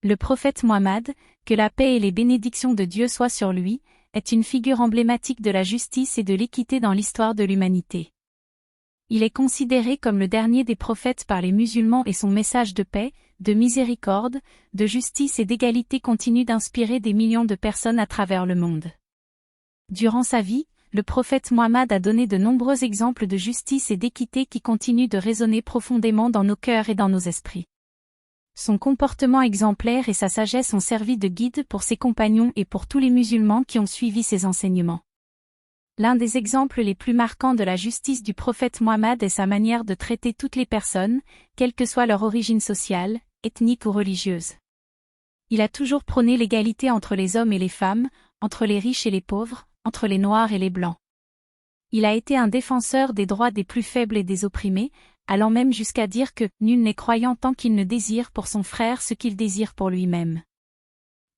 Le prophète Mohammed, que la paix et les bénédictions de Dieu soient sur lui, est une figure emblématique de la justice et de l'équité dans l'histoire de l'humanité. Il est considéré comme le dernier des prophètes par les musulmans et son message de paix, de miséricorde, de justice et d'égalité continue d'inspirer des millions de personnes à travers le monde. Durant sa vie, le prophète Mohammed a donné de nombreux exemples de justice et d'équité qui continuent de résonner profondément dans nos cœurs et dans nos esprits. Son comportement exemplaire et sa sagesse ont servi de guide pour ses compagnons et pour tous les musulmans qui ont suivi ses enseignements. L'un des exemples les plus marquants de la justice du prophète Mohammed est sa manière de traiter toutes les personnes, quelle que soit leur origine sociale, ethnique ou religieuse. Il a toujours prôné l'égalité entre les hommes et les femmes, entre les riches et les pauvres, entre les noirs et les blancs. Il a été un défenseur des droits des plus faibles et des opprimés, allant même jusqu'à dire que « nul n'est croyant tant qu'il ne désire pour son frère ce qu'il désire pour lui-même ».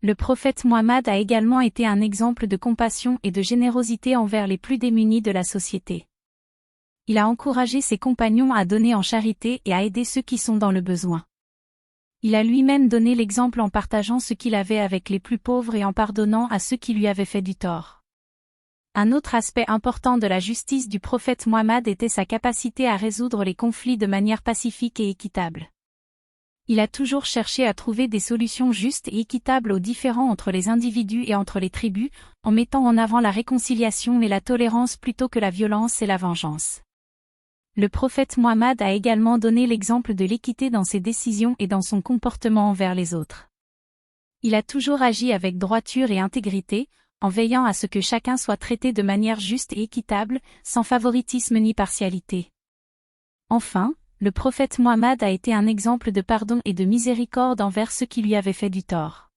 Le prophète Mohammed a également été un exemple de compassion et de générosité envers les plus démunis de la société. Il a encouragé ses compagnons à donner en charité et à aider ceux qui sont dans le besoin. Il a lui-même donné l'exemple en partageant ce qu'il avait avec les plus pauvres et en pardonnant à ceux qui lui avaient fait du tort. Un autre aspect important de la justice du prophète Mohammed était sa capacité à résoudre les conflits de manière pacifique et équitable. Il a toujours cherché à trouver des solutions justes et équitables aux différends entre les individus et entre les tribus, en mettant en avant la réconciliation et la tolérance plutôt que la violence et la vengeance. Le prophète Mohammed a également donné l'exemple de l'équité dans ses décisions et dans son comportement envers les autres. Il a toujours agi avec droiture et intégrité, en veillant à ce que chacun soit traité de manière juste et équitable, sans favoritisme ni partialité. Enfin, le prophète Mohammed a été un exemple de pardon et de miséricorde envers ceux qui lui avaient fait du tort.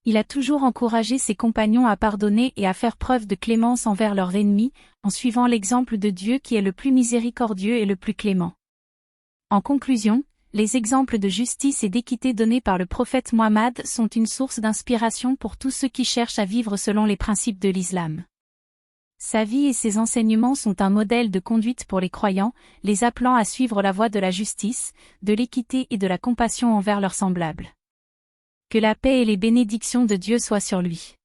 Il a toujours encouragé ses compagnons à pardonner et à faire preuve de clémence envers leurs ennemis, en suivant l'exemple de Dieu qui est le plus miséricordieux et le plus clément. En conclusion, les exemples de justice et d'équité donnés par le prophète Mohammed sont une source d'inspiration pour tous ceux qui cherchent à vivre selon les principes de l'islam. Sa vie et ses enseignements sont un modèle de conduite pour les croyants, les appelant à suivre la voie de la justice, de l'équité et de la compassion envers leurs semblables. Que la paix et les bénédictions de Dieu soient sur lui.